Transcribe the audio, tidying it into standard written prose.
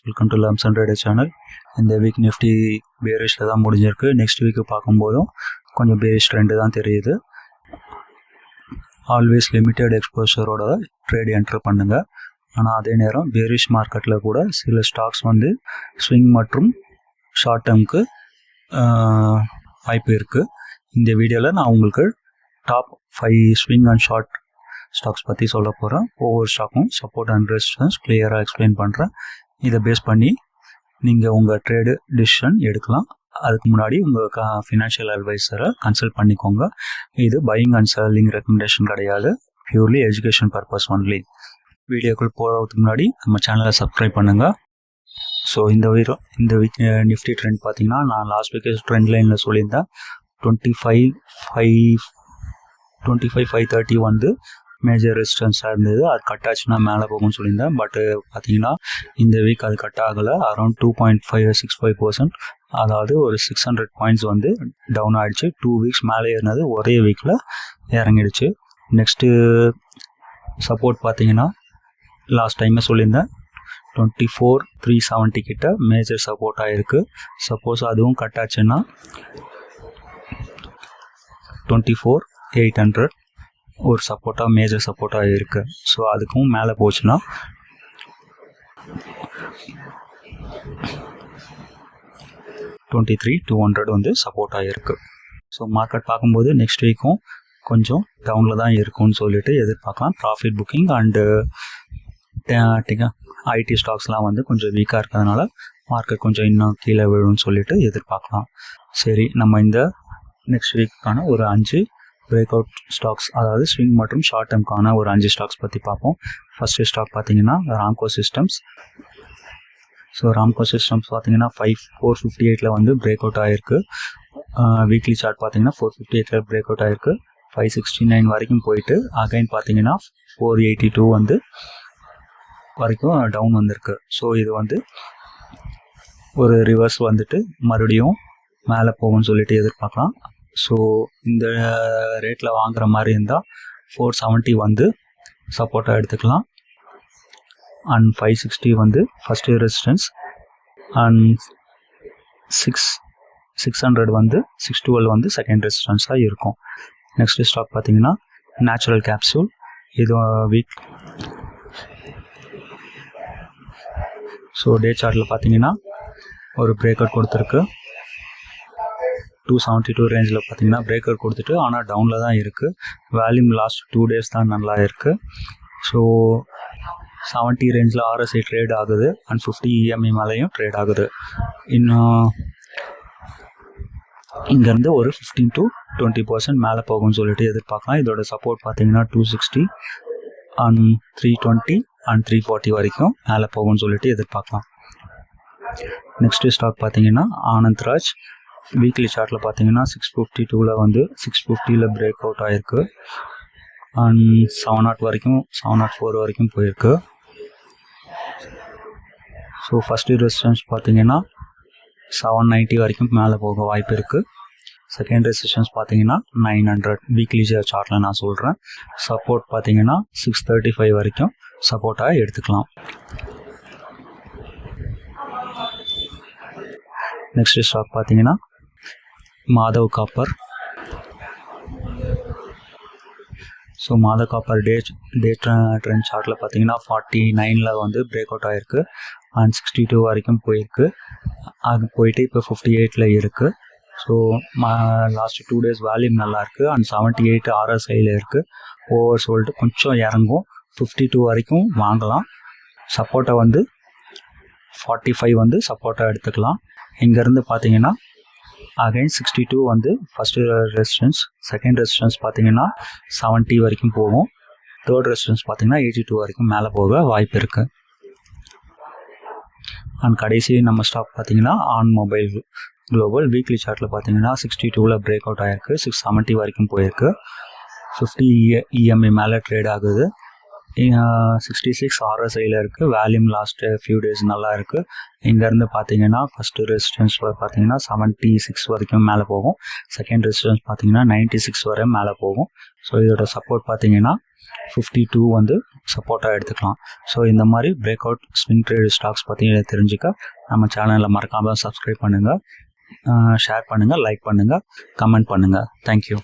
Welcome to Lams and Rider channel. இந்த week Nifty பேரிஷில் தான் முடிஞ்சிருக்கு. நெக்ஸ்ட் வீக்கு பார்க்கும்போதும் கொஞ்சம் பேரிஷ் ட்ரெண்டு தான் தெரியுது. ஆல்வேஸ் லிமிட்டட் எக்ஸ்போஷரோட ட்ரேட் என்டர் பண்ணுங்கள். ஆனால் அதே நேரம் பேரிஷ் மார்க்கெட்டில் கூட சில ஸ்டாக்ஸ் வந்து ஸ்விங் மற்றும் ஷார்ட் டேர்முக்கு வாய்ப்பு இருக்குது. இந்த வீடியோவில் நான் உங்களுக்கு top 5 swing and short stocks பற்றி சொல்ல போகிறேன். ஒவ்வொரு ஸ்டாக்கும் சப்போர்ட் அண்ட் ரெசிஸ்டன்ஸ் கிளியராக எக்ஸ்பிளைன் பண்ணுறேன். இதை பேஸ் பண்ணி நீங்கள் உங்கள் ட்ரேடு டிசிஷன் எடுக்கலாம். அதுக்கு முன்னாடி உங்கள் ஃபினான்ஷியல் அட்வைசரை கன்சல்ட் பண்ணிக்கோங்க. இது பையிங் அண்ட் செல்லிங் ரெக்கமெண்டேஷன் கிடையாது, பியூர்லி எஜுகேஷன் பர்பஸ் ஒன்லி. வீடியோக்குள் போகிறதுக்கு முன்னாடி நம்ம சேனலை சப்ஸ்கிரைப் பண்ணுங்கள். ஸோ இந்த வீக் நிஃப்டி ட்ரெண்ட் பார்த்தீங்கன்னா, நான் லாஸ்ட் வீக் ட்ரெண்ட் லைனில் சொல்லியிருந்தேன் 25,530 வந்து மேஜர் ரெசிஸ்டன்ஸாக இருந்தது. அது கட் ஆச்சுன்னா மேலே போகும்னு சொல்லியிருந்தேன். பட்டு பார்த்தீங்கன்னா இந்த வீக் அது கட் ஆகலை. அரௌண்ட் 2.565%, அதாவது ஒரு 600 பாயிண்ட்ஸ் வந்து டவுன் ஆகிடுச்சு. 2 வீக்ஸ் மேலே ஏறினது ஒரே வீக்கில் இறங்கிடுச்சு. நெக்ஸ்ட்டு சப்போர்ட் பார்த்தீங்கன்னா லாஸ்ட் டைமே சொல்லியிருந்தேன் 24,370 கிட்ட மேஜர் சப்போர்ட் ஆகிருக்கு. சப்போஸ் அதுவும் கட் ஆச்சுன்னா 24,800 ஒரு சப்போர்ட்டாக மேஜர் சப்போர்ட்டாக இருக்குது. ஸோ அதுக்கும் மேலே போச்சுன்னா 23,200 வந்து சப்போர்ட் ஆகிருக்கு. ஸோ மார்க்கெட் பார்க்கும்போது நெக்ஸ்ட் வீக்கும் கொஞ்சம் டவுனில் தான் இருக்கும்னு சொல்லிட்டு எதிர்பார்க்கலாம். ப்ராஃபிட் புக்கிங் அண்டு ஐடி ஸ்டாக்ஸ்லாம் வந்து கொஞ்சம் வீக்காக இருக்கிறதுனால மார்க்கெட் கொஞ்சம் இன்னும் கீழே விழுன்னு சொல்லிட்டு எதிர்பார்க்கலாம். சரி, நம்ம இந்த நெக்ஸ்ட் வீக்குக்கான ஒரு 5 பிரேக் அவுட் ஸ்டாக்ஸ், அதாவது ஸ்விங் மற்றும் ஷார்ட் டேர்முக்கான ஒரு 5 ஸ்டாக்ஸ் பற்றி பார்ப்போம். ஃபஸ்ட்டு ஸ்டாக் பார்த்தீங்கன்னா Ramco systems. So Ramco systems பார்த்தீங்கன்னா 458 வந்து பிரேக் அவுட் ஆகிருக்கு. வீக்லி சார்ட் பார்த்தீங்கன்னா 458 பிரேக் அவுட் ஆகிருக்கு. 569 வரைக்கும் போயிட்டு அகைன் பார்த்தீங்கன்னா 482 வந்து வரைக்கும் டவுன் வந்திருக்கு. ஸோ இது வந்து ஒரு ரிவர்ஸ் வந்துட்டு மறுபடியும் மேலே போகும்னு சொல்லிட்டு எதிர்பார்க்கலாம். ஸோ இந்த ரேட்டில் வாங்குற மாதிரி இருந்தால் 470 வந்து சப்போர்ட்டாக எடுத்துக்கலாம். அண்ட் 560 வந்து ஃபஸ்ட்டு ரெசிஸ்டன்ஸ். அண்ட் 600 வந்து 612 வந்து செகண்ட் ரெசிஸ்டன்ஸாக இருக்கும். நெக்ஸ்ட் ஸ்டாக் பார்த்தீங்கன்னா நேச்சுரல் கேப்சூல். இது வீக் ஸோ டே சார்ட்டில் பார்த்தீங்கன்னா ஒரு பிரேக் அவுட் கொடுத்துருக்கு. 272 ரேஞ்சில் பார்த்தீங்கன்னா பிரேக் அவுட் கொடுத்துட்டு ஆனால் டவுனில் தான் இருக்குது. வேல்யூம் லாஸ்ட் 2 days தான் நல்லா இருக்குது. ஸோ 70 ரேஞ்சில் RSI ட்ரேட் ஆகுது அண்ட் 50 EMI மேலேயும் ட்ரேட் ஆகுது. இன்னும் இங்கேருந்து ஒரு 15 to 20% மேலே போகும்னு சொல்லிட்டு எதிர்பார்க்கலாம். இதோட சப்போர்ட் பார்த்தீங்கன்னா 260 அண்ட் 320 அண்ட் 340 வரைக்கும் மேலே போகும்னு சொல்லிட்டு எதிர்பார்க்கலாம். நெக்ஸ்ட்டு ஸ்டாக் பார்த்தீங்கன்னா ஆனந்த்ராஜ். வீக்லி சார்ட்டில் பார்த்தீங்கன்னா 652 வந்து 650 பிரேக் அவுட் ஆகிருக்கு. அண்ட் 704 வரைக்கும் போயிருக்கு. ஸோ ஃபஸ்ட்டு ரெசிஸ்டன்ஸ் பார்த்தீங்கன்னா 790 வரைக்கும் மேலே போக வாய்ப்பு இருக்குது. செகண்ட் ரெசிஸ்டன்ஸ் பார்த்தீங்கன்னா 900 வீக்லி சார்ட்டில் நான் சொல்கிறேன். சப்போர்ட் பார்த்தீங்கன்னா 635 வரைக்கும் சப்போர்ட்டாக எடுத்துக்கலாம். நெக்ஸ்ட் ஸ்டாக் பார்த்தீங்கன்னா Madhav copper. So Madhav copper day trend சார்ட்டில் பார்த்தீங்கன்னா 49 வந்து பிரேக் அவுட் ஆகிருக்கு. அண்ட் 62 வரைக்கும் போயிருக்கு. அது போயிட்டு இப்போ 58 இருக்குது. ஸோ லாஸ்ட் 2 days வேல்யூம் நல்லாயிருக்கு. அண்ட் 78 RSIயில் இருக்குது. ஓவர் சோல்டு கொஞ்சம் இறங்கும். 52 வரைக்கும் வாங்கலாம். சப்போர்ட்டை வந்து 45 வந்து சப்போர்ட்டாக எடுத்துக்கலாம். இங்கேருந்து பார்த்தீங்கன்னா அகைன் 62 வந்து ஃபஸ்ட்டு ரெசிஸ்டன்ஸ். செகண்ட் ரெசிஸ்டன்ஸ் பார்த்தீங்கன்னா 70 வரைக்கும் போகும். தேர்ட் ரெசிஸ்டன்ஸ் பார்த்தீங்கன்னா 82 வரைக்கும் மேலே போக வாய்ப்பு இருக்குது. அண்ட் கடைசி நம்ம ஸ்டாக் பார்த்தீங்கன்னா ஆன் மொபைல் குளோபல். வீக்லி சார்ட்டில் பார்த்தீங்கன்னா 62 பிரேக் அவுட் ஆகிருக்கு. 670 வரைக்கும் போயிருக்கு. 50 EMI மேலே ட்ரேட் ஆகுது. 66 RSIயில் இருக்குது. வேல்யூம் லாஸ்ட் ஃபியூ டேஸ் நல்லா இருக்குது. இங்கேருந்து பார்த்தீங்கன்னா ஃபஸ்ட்டு ரெசிஸ்டன்ஸ் பார்த்தீங்கன்னா 76 வரைக்கும் மேலே போகும். செகண்ட் ரெசிஸ்டன்ஸ் பார்த்தீங்கன்னா 96 வரை மேலே போகும். ஸோ இதோட சப்போர்ட் பார்த்தீங்கன்னா 52 வந்து சப்போர்ட்டாக எடுத்துக்கலாம். ஸோ இந்த மாதிரி break out swing trade stocks பற்றி தெரிஞ்சுக்க நம்ம சேனலில் மறக்காமல் சப்ஸ்கிரைப் பண்ணுங்கள், ஷேர் பண்ணுங்கள், லைக் பண்ணுங்கள், கமெண்ட் பண்ணுங்கள். தேங்க்யூ.